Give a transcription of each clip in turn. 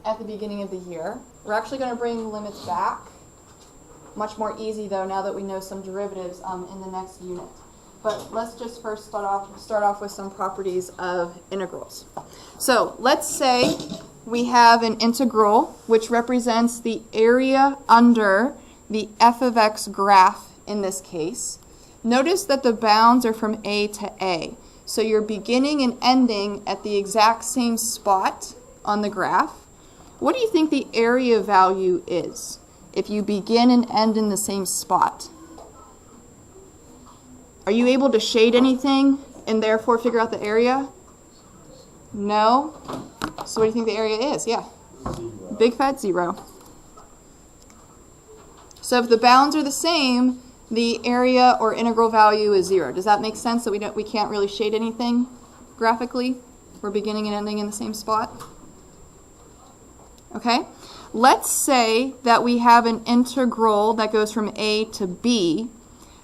at the beginning of the year. We're actually going to bring limits back. Much more easy, though, now that we know some derivatives in the next unit. But let's just first start off with some properties of integrals. So let's say we have an integral which represents the area under the f of x graph in this case. Notice that the bounds are from a to a. So you're beginning and ending at the exact same spot on the graph. What do you think the area value is if you begin and end in the same spot? Are you able to shade anything and therefore figure out the area? No? So what do you think the area is? Yeah. 0. Big fat 0. So if the bounds are the same, the area or integral value is 0. Does that make sense that we can't really shade anything graphically? We're beginning and ending in the same spot? Okay. Let's say that we have an integral that goes from a to b,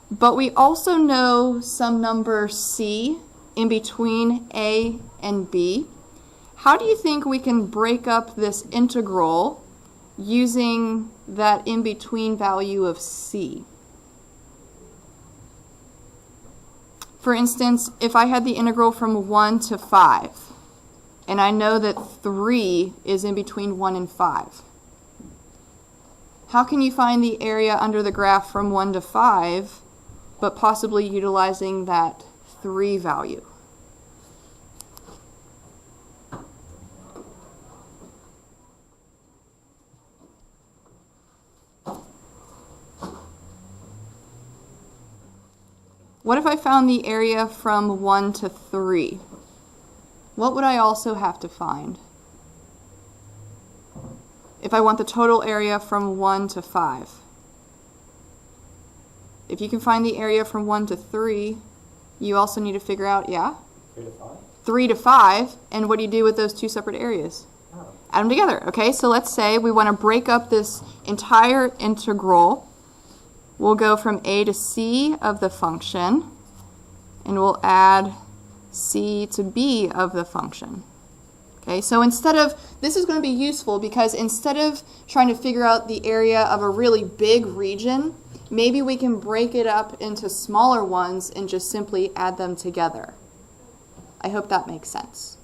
but we also know some number c in between a and b. How do you think we can break up this integral using that in-between value of c? For instance, if I had the integral from 1 to 5, and I know that 3 is in between 1 and 5, how can you find the area under the graph from 1 to 5, but possibly utilizing that 3 value? What if I found the area from 1 to 3? What would I also have to find if I want the total area from 1 to 5? If you can find the area from 1 to 3, you also need to figure out, 3 to 5? 3 to 5, and what do you do with those two separate areas? Oh. Add them together. Okay, so let's say we want to break up this entire integral. We'll go from a to c of the function, and we'll add c to b of the function. Okay, so instead of, this is going to be useful because instead of trying to figure out the area of a really big region, maybe we can break it up into smaller ones and just simply add them together. I hope that makes sense.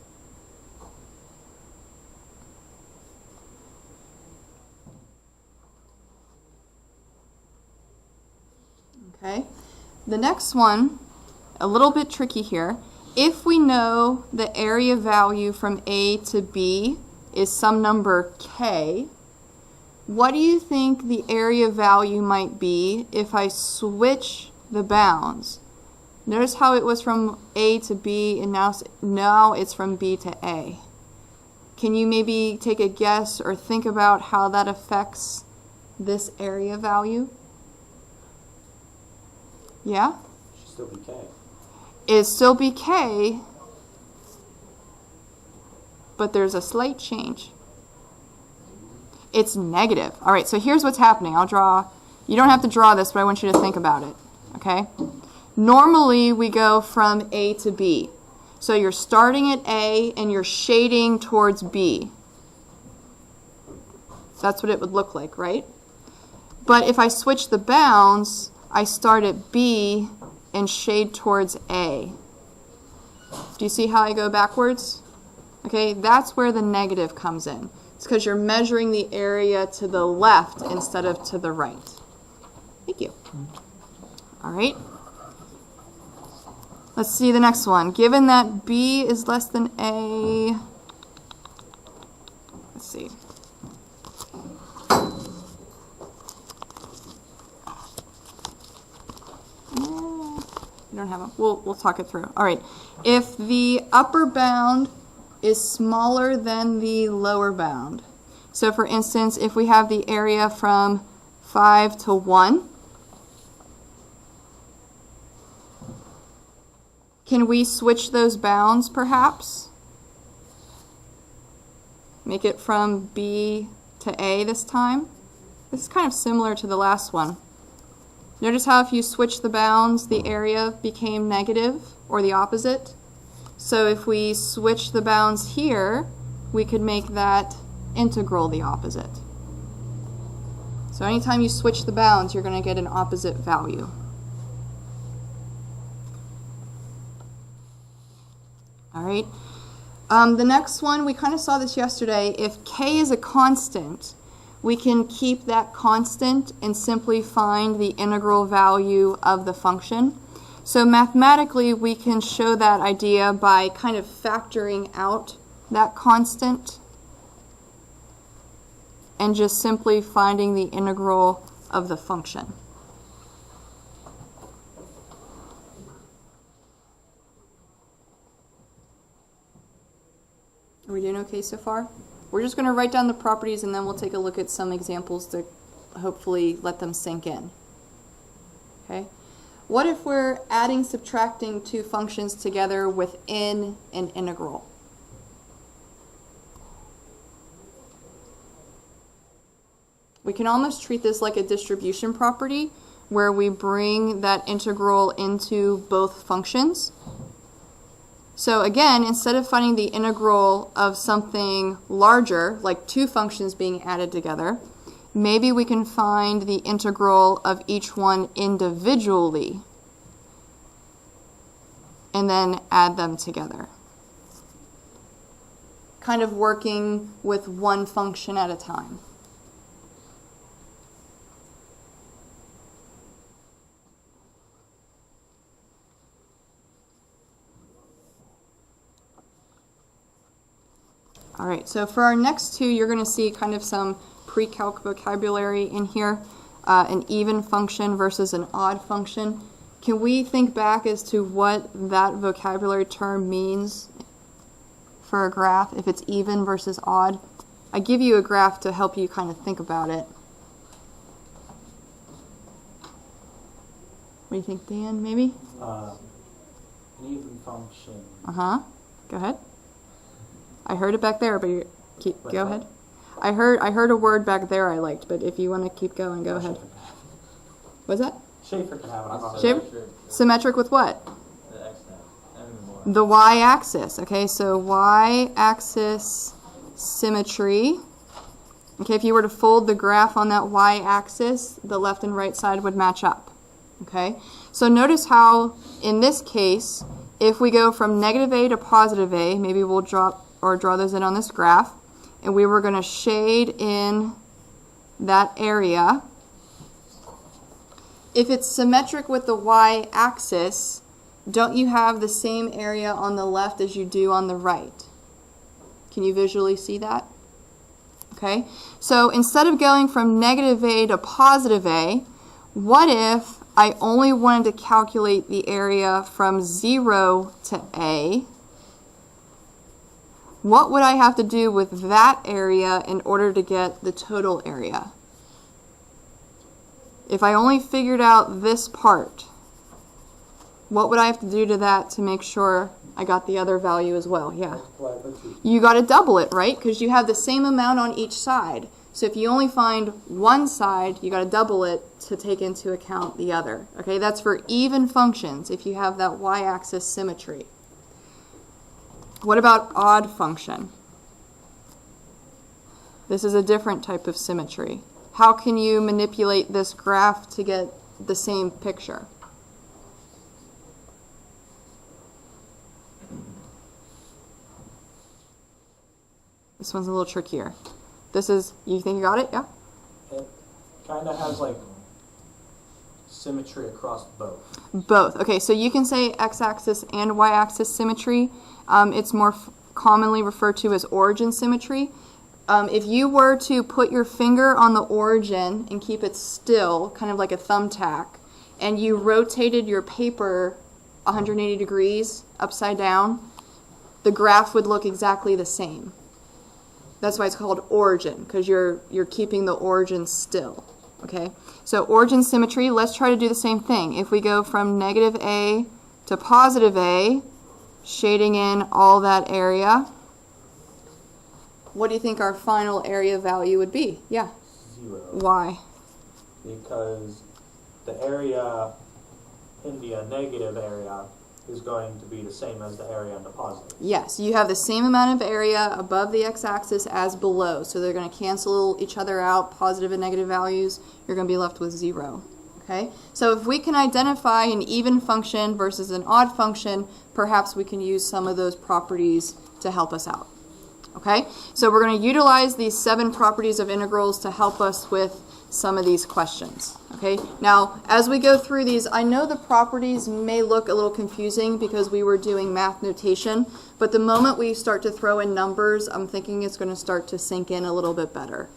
Okay, the next one, a little bit tricky here. If we know the area value from A to B is some number k, what do you think the area value might be if I switch the bounds? Notice how it was from A to B and now it's from B to A. Can you maybe take a guess or think about how that affects this area value? Yeah? It should still be k. It'd still be k, but there's a slight change. It's negative. All right, so here's what's happening. I'll draw. You don't have to draw this, but I want you to think about it. Okay? Normally, we go from A to B. So you're starting at A and you're shading towards B. That's what it would look like, right? But if I switch the bounds, I start at B and shade towards A. Do you see how I go backwards? Okay, that's where the negative comes in. It's because you're measuring the area to the left instead of to the right. Thank you. All right. Let's see the next one. Given that B is less than A, let's see. You don't have a, we'll talk it through. All right. If the upper bound is smaller than the lower bound, so for instance, if we have the area from 5 to 1, can we switch those bounds perhaps? Make it from B to A this time? This is kind of similar to the last one. Notice how if you switch the bounds, the area became negative, or the opposite. So if we switch the bounds here, we could make that integral the opposite. So anytime you switch the bounds, you're going to get an opposite value. All right. The next one, we kind of saw this yesterday. If k is a constant, we can keep that constant and simply find the integral value of the function. So mathematically, we can show that idea by kind of factoring out that constant and just simply finding the integral of the function. Are we doing okay so far? We're just going to write down the properties and then we'll take a look at some examples to hopefully let them sink in. Okay? What if we're adding, subtracting two functions together within an integral? We can almost treat this like a distribution property where we bring that integral into both functions. So again, instead of finding the integral of something larger, like two functions being added together, maybe we can find the integral of each one individually and then add them together. Kind of working with one function at a time. All right, so for our next two, you're going to see kind of some pre-calc vocabulary in here, an even function versus an odd function. Can we think back as to what that vocabulary term means for a graph, if it's even versus odd? I give you a graph to help you kind of think about it. What do you think, Dan, maybe? An even function. Uh-huh. Go ahead. I heard it back there, but go ahead. I heard a word back there I liked, but if you want to keep going, go ahead. What's that? Schaefer can have it. Schaefer? Symmetric with what? The x-axis. The y-axis. Okay, so y-axis symmetry. Okay, if you were to fold the graph on that y-axis, the left and right side would match up. Okay, so notice how in this case, if we go from negative a to positive a, maybe we'll draw those in on this graph, and we were going to shade in that area. If it's symmetric with the y-axis, don't you have the same area on the left as you do on the right? Can you visually see that? Okay, so instead of going from negative a to positive a, what if I only wanted to calculate the area from 0 to a? What would I have to do with that area in order to get the total area? If I only figured out this part, what would I have to do to that to make sure I got the other value as well? Yeah. You got to double it, right? Because you have the same amount on each side. So if you only find one side, you got to double it to take into account the other. Okay, that's for even functions if you have that y-axis symmetry. What about odd function? This is a different type of symmetry. How can you manipulate this graph to get the same picture? This one's a little trickier. This is, you think you got it? Yeah? It kind of has like symmetry across both. Both. Okay, so you can say x-axis and y-axis symmetry. It's more commonly referred to as origin symmetry. If you were to put your finger on the origin and keep it still, kind of like a thumbtack, and you rotated your paper 180 degrees upside down, the graph would look exactly the same. That's why it's called origin, because you're keeping the origin still. Okay, so origin symmetry, let's try to do the same thing. If we go from negative a to positive a, shading in all that area, what do you think our final area value would be? Yeah? 0. Why? Because the area in the negative area is going to be the same as the area under positive. Yes, you have the same amount of area above the x-axis as below, so they're going to cancel each other out, positive and negative values. You're going to be left with 0. Okay? So if we can identify an even function versus an odd function, perhaps we can use some of those properties to help us out. Okay? So we're going to utilize these 7 properties of integrals to help us with some of these questions. Okay? Now, as we go through these, I know the properties may look a little confusing because we were doing math notation, but the moment we start to throw in numbers, I'm thinking it's going to start to sink in a little bit better.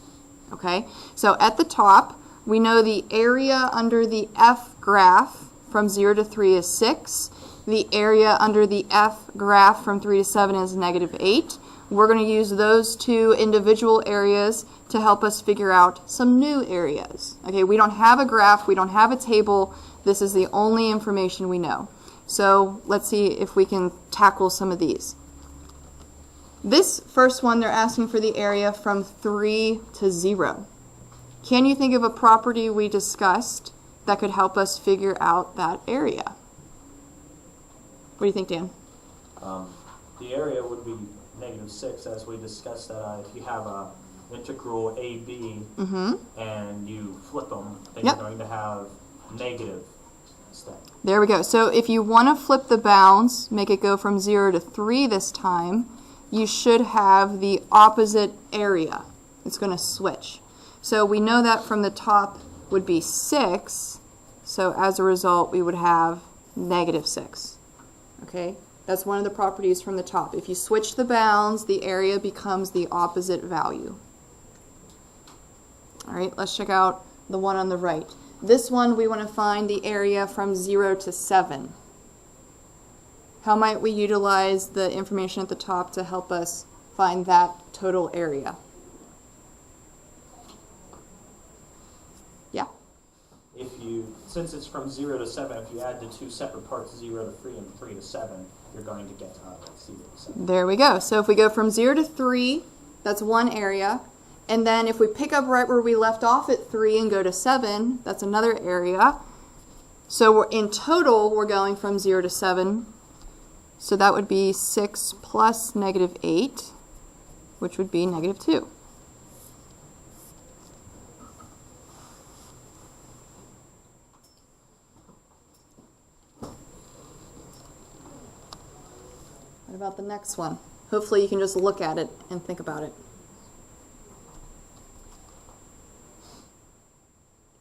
Okay? So at the top, we know the area under the F graph from 0 to 3 is 6. The area under the F graph from 3 to 7 is -8. We're going to use those 2 individual areas to help us figure out some new areas. Okay, we don't have a graph, we don't have a table. This is the only information we know. So let's see if we can tackle some of these. This first one, they're asking for the area from 3 to 0. Can you think of a property we discussed that could help us figure out that area? What do you think, Dan? The area would be -6, as we discussed that if you have a integral AB and you flip them, then you're going to have negative instead. There we go. So if you want to flip the bounds, make it go from 0 to 3 this time, you should have the opposite area. It's going to switch. So we know that from the top would be 6, so as a result we would have -6. Okay? That's one of the properties from the top. If you switch the bounds, the area becomes the opposite value. All right, let's check out the one on the right. This one, we want to find the area from 0 to 7. How might we utilize the information at the top to help us find that total area? Yeah? Since it's from 0 to 7, if you add the 2 separate parts, 0 to 3 and 3 to 7, you're going to get 0 to 7. There we go. So if we go from 0 to 3, that's one area. And then if we pick up right where we left off at 3 and go to 7, that's another area. So in total, we're going from 0 to 7. So that would be 6 plus -8, which would be -2. What about the next one? Hopefully you can just look at it and think about it.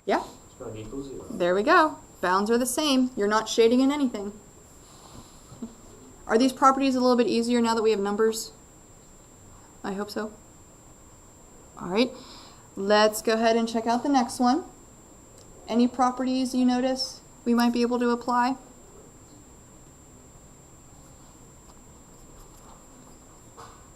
Yeah? It's going to equal 0. There we go. Bounds are the same. You're not shading in anything. Are these properties a little bit easier now that we have numbers? I hope so. All right. Let's go ahead and check out the next one. Any properties you notice we might be able to apply?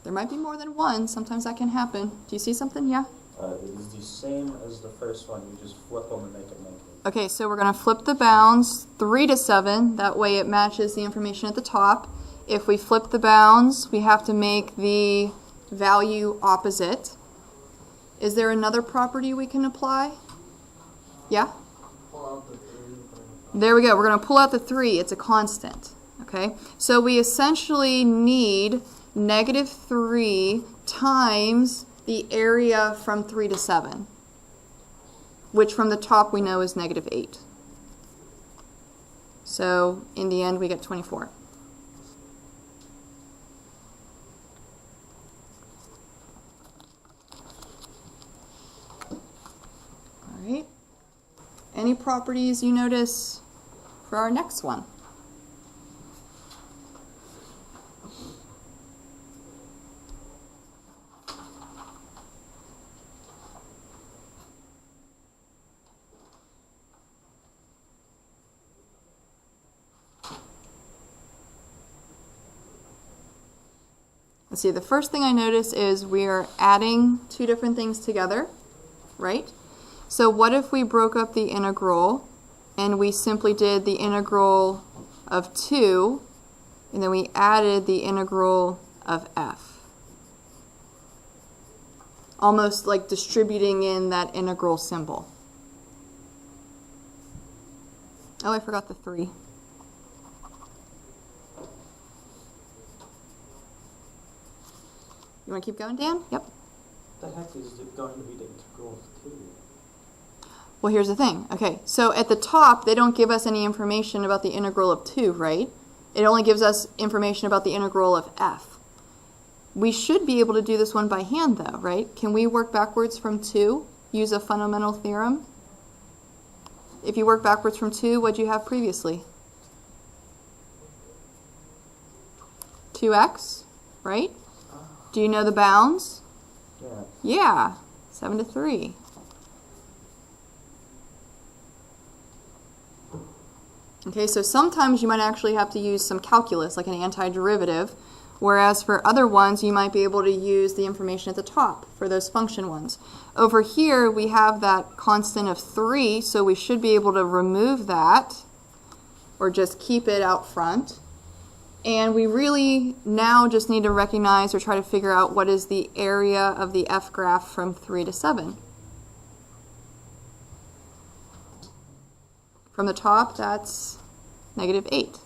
There might be more than one. Sometimes that can happen. Do you see something? Yeah? It is the same as the first one. You just flip them and make it negative. Okay, so we're going to flip the bounds 3 to 7. That way it matches the information at the top. If we flip the bounds, we have to make the value opposite. Is there another property we can apply? Yeah? Pull out the 3. There we go. We're going to pull out the 3. It's a constant. Okay? So we essentially need -3 times the area from 3 to 7, which from the top we know is -8. So in the end we get 24. All right. Any properties you notice for our next one? Let's see, the first thing I notice is we are adding 2 different things together, right? So what if we broke up the integral and we simply did the integral of 2 and then we added the integral of f? Almost like distributing in that integral symbol. Oh, I forgot the 3. You want to keep going, Dan? Yep. The heck is it going to be the integral of 2? Well, here's the thing. Okay, so at the top, they don't give us any information about the integral of 2, right? It only gives us information about the integral of f. We should be able to do this one by hand, though, right? Can we work backwards from 2? Use a fundamental theorem? If you work backwards from 2, what did you have previously? 2x, right? Do you know the bounds? Yeah. Yeah, 7 to 3. Okay, so sometimes you might actually have to use some calculus, like an antiderivative, whereas for other ones, you might be able to use the information at the top for those function ones. Over here, we have that constant of 3, so we should be able to remove that, or just keep it out front. And we really now just need to recognize or try to figure out what is the area of the f graph from 3 to 7. From the top, that's -8.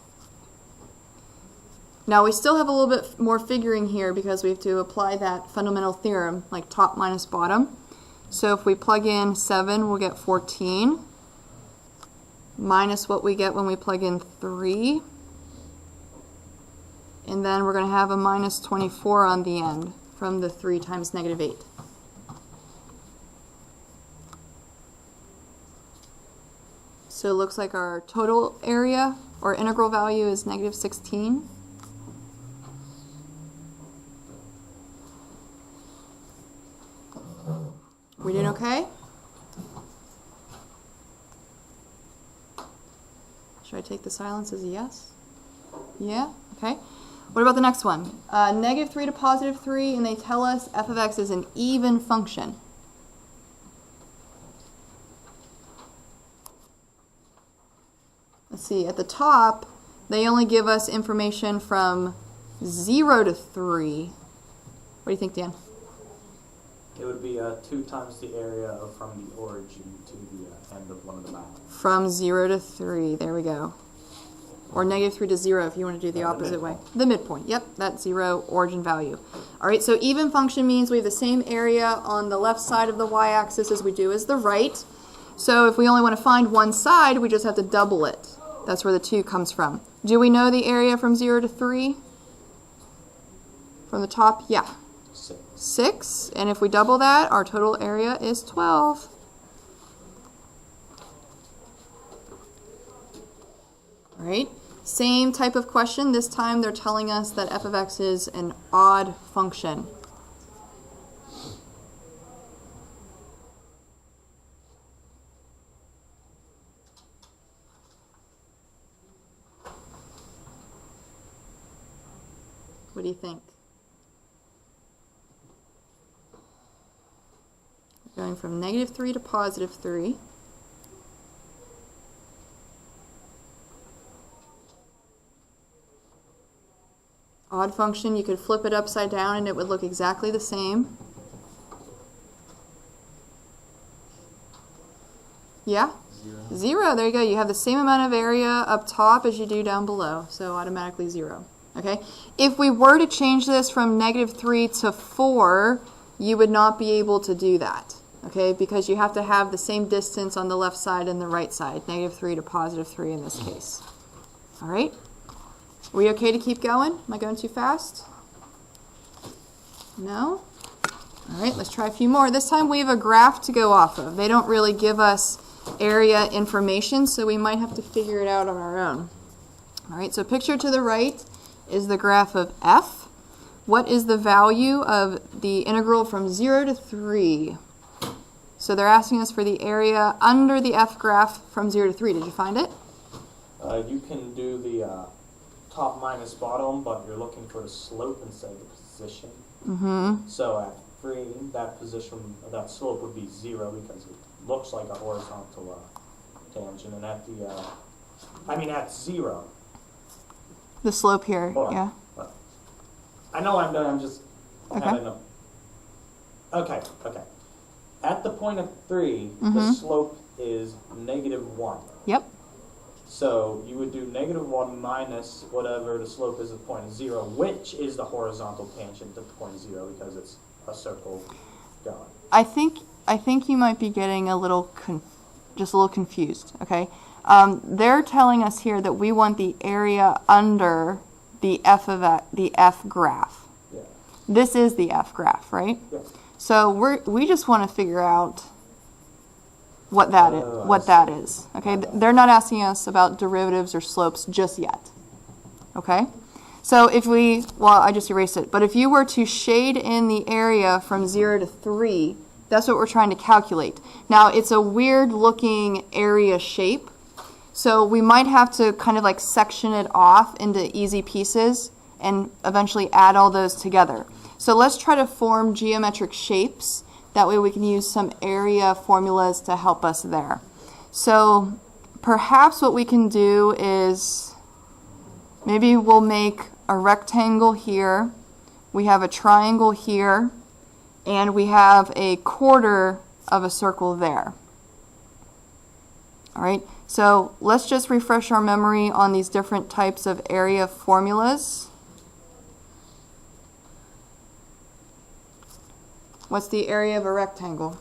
Now we still have a little bit more figuring here because we have to apply that fundamental theorem, like top minus bottom. So if we plug in 7, we'll get 14, minus what we get when we plug in 3. And then we're going to have a minus 24 on the end from the 3 times -8. So it looks like our total area or integral value is -16. We doing okay? Should I take the silence as a yes? Yeah? Okay. What about the next one? -3 to +3, and they tell us f of x is an even function. Let's see, at the top, they only give us information from 0 to 3. What do you think, Dan? It would be 2 times the area from the origin to the end of one of the bounds. From 0 to 3, there we go. Or -3 to 0 if you want to do the opposite way. The midpoint, yep, that 0 origin value. All right, so even function means we have the same area on the left side of the y-axis as we do as the right. So if we only want to find one side, we just have to double it. That's where the 2 comes from. Do we know the area from 0 to 3? From the top, yeah. 6, and if we double that, our total area is 12. All right, same type of question. This time they're telling us that f of x is an odd function. What do you think? We're going from -3 to +3. Odd function, you could flip it upside down and it would look exactly the same. Yeah? 0, there you go. You have the same amount of area up top as you do down below, so automatically 0. Okay? If we were to change this from -3 to 4, you would not be able to do that. Okay? Because you have to have the same distance on the left side and the right side, -3 to +3 in this case. All right? Are we okay to keep going? Am I going too fast? No? All right, let's try a few more. This time we have a graph to go off of. They don't really give us area information, so we might have to figure it out on our own. All right, so picture to the right is the graph of f. What is the value of the integral from 0 to 3? So they're asking us for the area under the f graph from 0 to 3. Did you find it? You can do the top minus bottom, but you're looking for the slope instead of the position. Mm-hmm. So at 3, that position, that slope would be 0 because it looks like a horizontal tangent. And at the, at 0. The slope here, Hold on. yeah. I know I'm done. I'm just Okay. having a. Okay. At the point of 3, Mm-hmm. the slope is -1. Yep. So you would do -1 minus whatever the slope is at point 0, which is the horizontal tangent at point 0 because it's a circle going. I think you might be getting just a little confused. Okay, they're telling us here that we want the area under the f graph. Yeah. This is the f graph, right? Yeah. So we just want to figure out what that is. What that is. Okay, they're not asking us about derivatives or slopes just yet. Okay, so I just erased it. But if you were to shade in the area from 0 to 3, that's what we're trying to calculate. Now it's a weird looking area shape, so we might have to kind of like section it off into easy pieces and eventually add all those together. So let's try to form geometric shapes. That way we can use some area formulas to help us there. So perhaps what we can do is maybe we'll make a rectangle here, we have a triangle here, and we have a quarter of a circle there. All right, so let's just refresh our memory on these different types of area formulas. What's the area of a rectangle?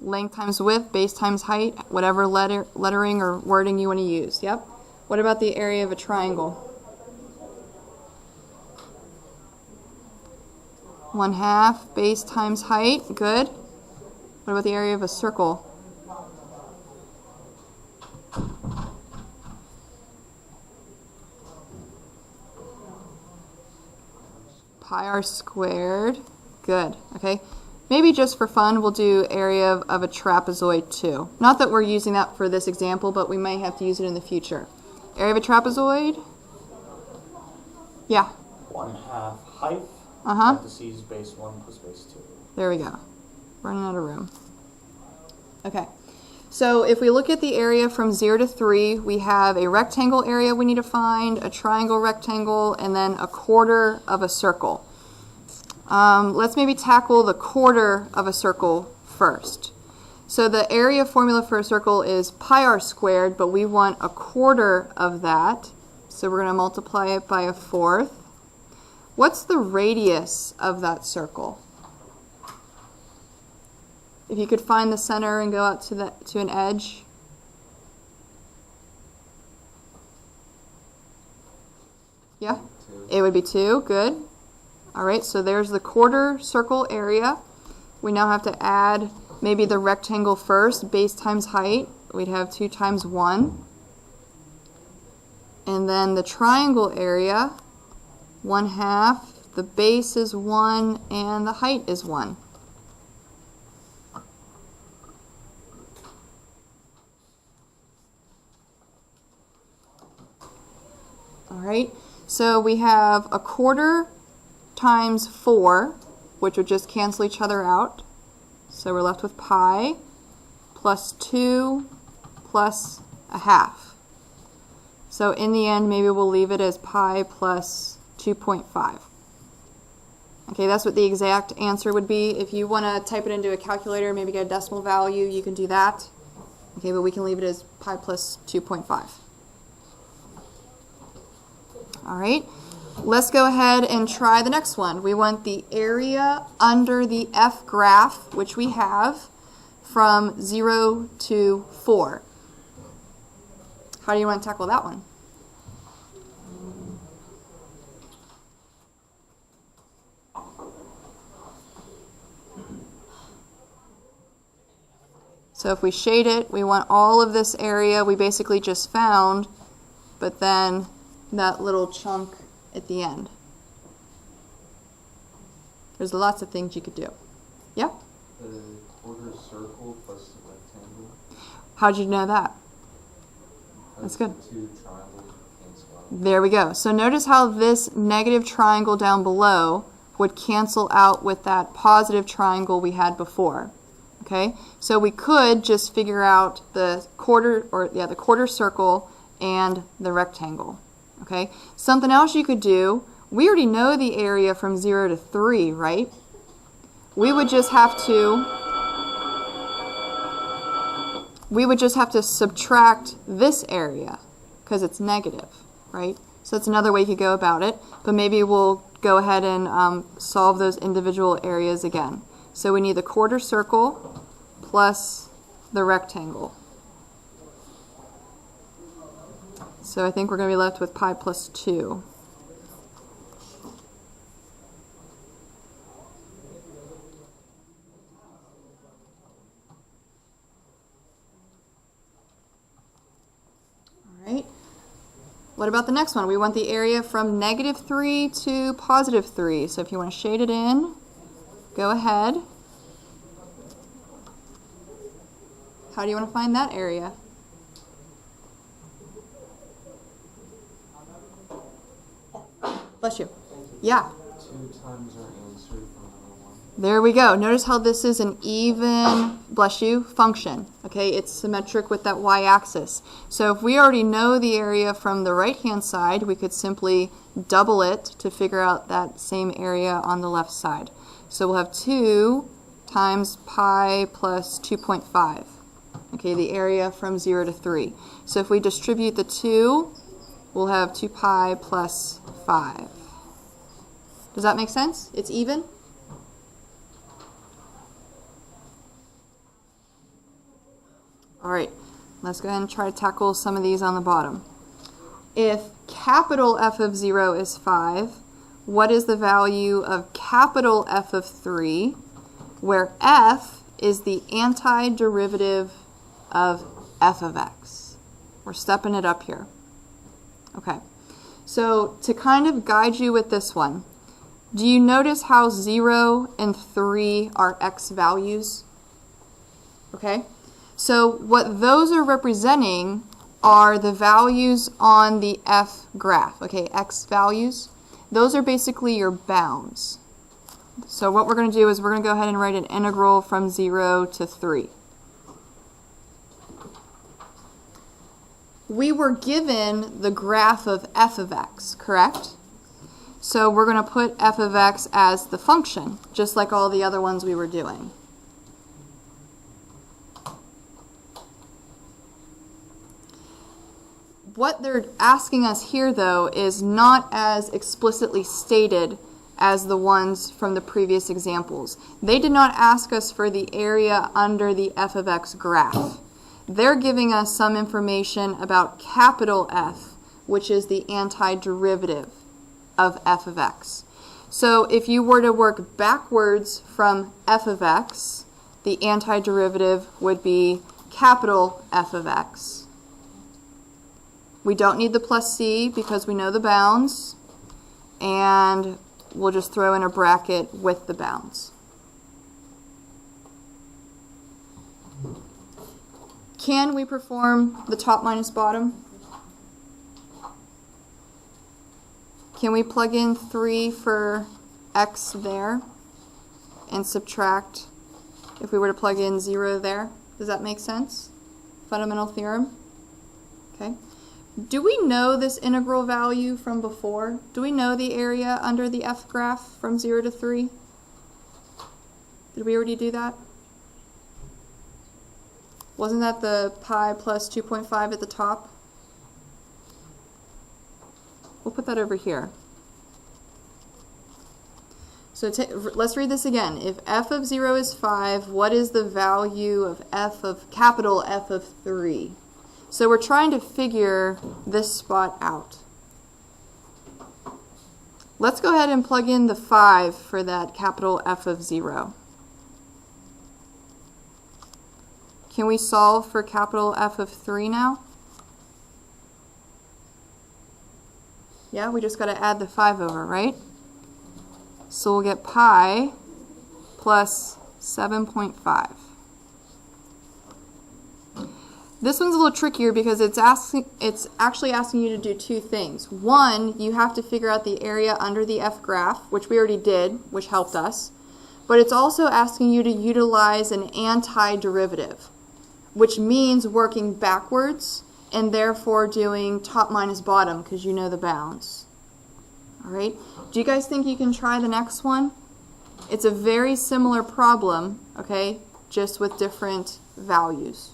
Length times width, base times height, whatever lettering or wording you want to use. Yep. What about the area of a triangle? 1/2 base times height. Good. What about the area of a circle? Pi r squared. Good. Okay. Maybe just for fun, we'll do area of a trapezoid too. Not that we're using that for this example, but we may have to use it in the future. Area of a trapezoid? Yeah. 1/2 height. Parentheses base 1 plus base 2. There we go. Running out of room. Okay. So if we look at the area from 0 to 3, we have a rectangle area we need to find, a triangle rectangle, and then a quarter of a circle. Let's maybe tackle the quarter of a circle first. So the area formula for a circle is pi r squared, but we want a quarter of that. So we're going to multiply it by 1/4. What's the radius of that circle? If you could find the center and go out to an edge. Yeah? It would be 2. Good. All right, so there's the quarter circle area. We now have to add maybe the rectangle first, base times height. We'd have 2 times 1. And then the triangle area, 1/2. The base is 1 and the height is 1. All right, so we have a quarter times 4, which would just cancel each other out. So we're left with pi plus 2 plus 1/2. So in the end, maybe we'll leave it as pi plus 2.5. Okay, that's what the exact answer would be. If you want to type it into a calculator, maybe get a decimal value, you can do that. Okay, but we can leave it as pi plus 2.5. All right, let's go ahead and try the next one. We want the area under the f graph, which we have, from 0 to 4. How do you want to tackle that one? So if we shade it, we want all of this area we basically just found, but then that little chunk at the end. There's lots of things you could do. Yeah? The quarter circle plus the rectangle. How'd you know that? That's good. The 2 triangles cancel out. There we go. So notice how this negative triangle down below would cancel out with that positive triangle we had before. Okay? So we could just figure out the quarter circle and the rectangle. Okay? Something else you could do, we already know the area from 0 to 3, right? We would just have to we would just have to subtract this area because it's negative, right? So that's another way you could go about it, but maybe we'll go ahead and solve those individual areas again. So we need the quarter circle plus the rectangle. So I think we're going to be left with pi plus 2. All right. What about the next one? We want the area from -3 to +3. So if you want to shade it in, go ahead. How do you want to find that area? Bless you. Yeah. 2 times our answer for another one. There we go. Notice how this is an even, bless you, function. Okay, it's symmetric with that y-axis. So if we already know the area from the right-hand side, we could simply double it to figure out that same area on the left side. So we'll have 2 times pi plus 2.5. Okay, the area from 0 to 3. So if we distribute the 2, we'll have 2 pi plus 5. Does that make sense? It's even? All right, let's go ahead and try to tackle some of these on the bottom. If capital F of 0 is 5, what is the value of capital F of 3, where F is the antiderivative of f of x? We're stepping it up here. Okay, so to kind of guide you with this one, do you notice how 0 and 3 are x values? Okay, so what those are representing are the values on the f graph, okay, x values. Those are basically your bounds. So what we're going to do is we're going to go ahead and write an integral from 0 to 3. We were given the graph of f of x, correct? So we're going to put f of x as the function, just like all the other ones we were doing. What they're asking us here, though, is not as explicitly stated as the ones from the previous examples. They did not ask us for the area under the f of x graph. They're giving us some information about capital F, which is the antiderivative of f of x. So if you were to work backwards from f of x, the antiderivative would be capital F of x. We don't need the plus c because we know the bounds, and we'll just throw in a bracket with the bounds. Can we perform the top minus bottom? Can we plug in 3 for x there and subtract if we were to plug in 0 there? Does that make sense? Fundamental theorem? Okay. Do we know this integral value from before? Do we know the area under the f graph from 0 to 3? Did we already do that? Wasn't that the pi plus 2.5 at the top? We'll put that over here. So let's read this again. If f of 0 is 5, what is the value of f of capital F of 3? So we're trying to figure this spot out. Let's go ahead and plug in the 5 for that capital F of 0. Can we solve for capital F of 3 now? Yeah, we just got to add the 5 over, right? So we'll get pi plus 7.5. This one's a little trickier because it's actually asking you to do 2 things. One, you have to figure out the area under the f graph, which we already did, which helped us. But it's also asking you to utilize an antiderivative, which means working backwards and therefore doing top minus bottom because you know the bounds. All right? Do you guys think you can try the next one? It's a very similar problem, okay, just with different values.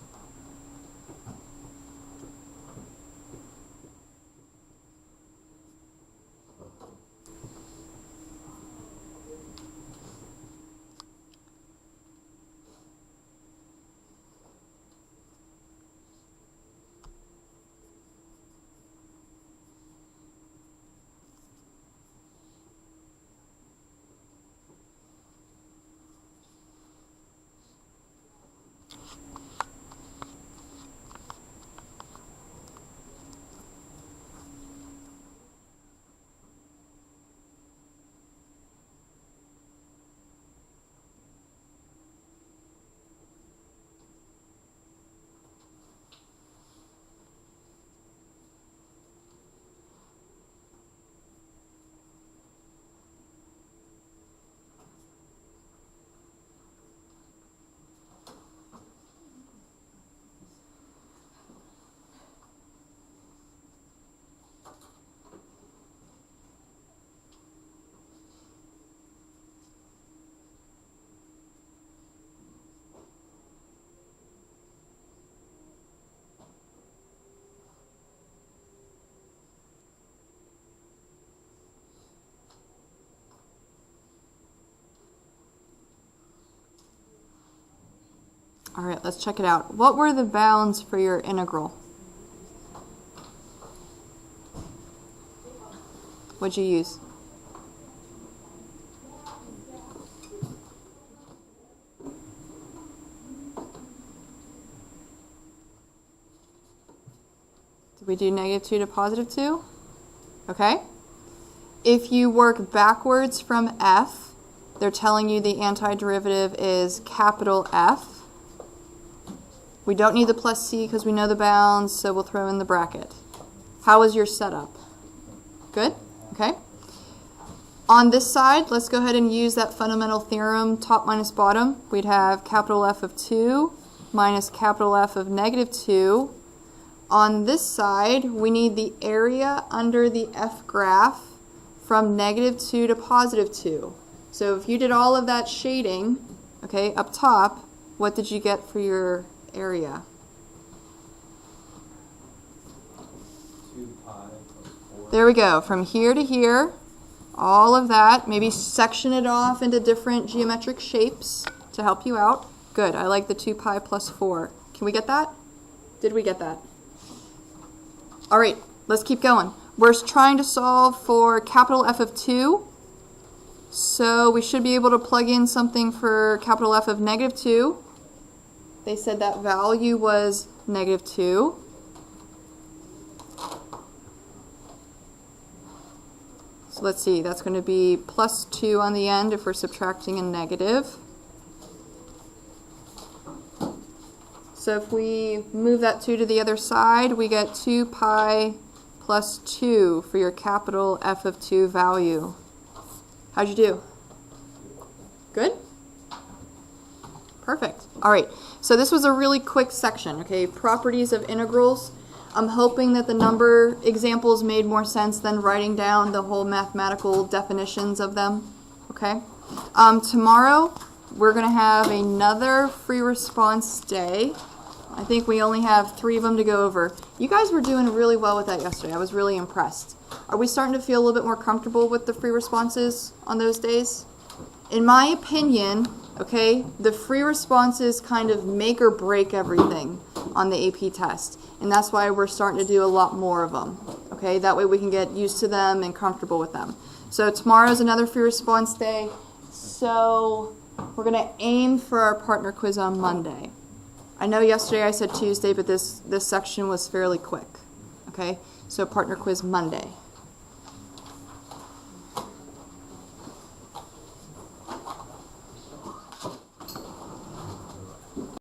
All right, let's check it out. What were the bounds for your integral? What'd you use? Did we do -2 to +2? Okay. If you work backwards from f, they're telling you the antiderivative is capital F. We don't need the plus c because we know the bounds, so we'll throw in the bracket. How was your setup? Good? Okay. On this side, let's go ahead and use that fundamental theorem, top minus bottom. We'd have capital F of 2 minus capital F of -2. On this side, we need the area under the F graph from -2 to +2. So if you did all of that shading, okay, up top, what did you get for your area? 2 pi plus 4. There we go. From here to here, all of that. Maybe section it off into different geometric shapes to help you out. Good. I like the 2 pi plus 4. Can we get that? Did we get that? All right, let's keep going. We're trying to solve for capital F of 2. So we should be able to plug in something for capital F of -2. They said that value was -2. So let's see, that's going to be +2 on the end if we're subtracting a negative. So if we move that 2 to the other side, we get 2 pi plus 2 for your capital F of 2 value. How'd you do? Good? Perfect. All right, so this was a really quick section, okay? Properties of integrals. I'm hoping that the number examples made more sense than writing down the whole mathematical definitions of them, okay? Tomorrow, we're going to have another free response day. I think we only have 3 of them to go over. You guys were doing really well with that yesterday. I was really impressed. Are we starting to feel a little bit more comfortable with the free responses on those days? In my opinion, okay, the free responses kind of make or break everything on the AP test. And that's why we're starting to do a lot more of them. Okay, that way we can get used to them and comfortable with them. So tomorrow's another free response day. So we're going to aim for our partner quiz on Monday. I know yesterday I said Tuesday, but this section was fairly quick. Okay, so partner quiz Monday.